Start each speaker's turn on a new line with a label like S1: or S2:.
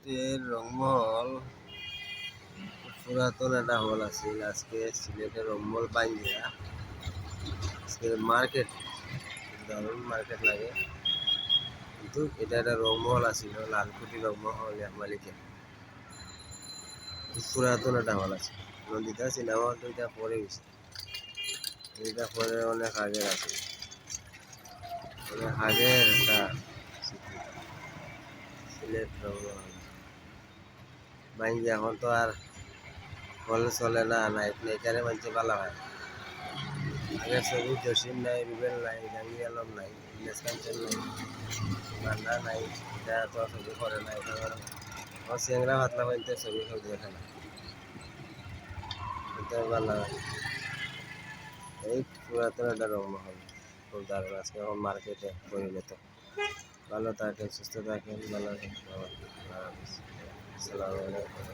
S1: সিলেটের রংমহল পুরাতন একটা হল আছিল। আজকে সিলেটের রংমহল বাইন্দা আজকে মার্কেট দারুণ মার্কেট লাগে, কিন্তু এটা একটা রংমহল আছিল, লালকুটি রংমহল মালিকের। পুরাতন একটা হল আছে, নন্দিতা সিনেমা হল দুইটা পরে গেছে, দুইটা পরে অনেক আগের আছে, অনেক আগের একটা স্মৃতি। সিলেট রংমহল বাইন্দা এখন তো আর হল চলে না, নাইট নেইটারে মানছে পালা হয়। আগে ছবি জসিম নাই, রুবেল নাই, জাহাঙ্গীর আলম নাই, ইলিয়াস কাঞ্চন নাই, মান্না নাই, এটা তো ছবি করে না। এটা আমার চেংরা পাতলা পাইতে ছবি কেউ দেখে না, এটা ভালো লাগে। এই পুরাতন একটা রংমহল খুব দারুণ। আজকে এখন মার্কেটে পরিণত। ভালো থাকেন, সুস্থ থাকেন, ভালো থাকেন। আসসালামু আলাইকুম।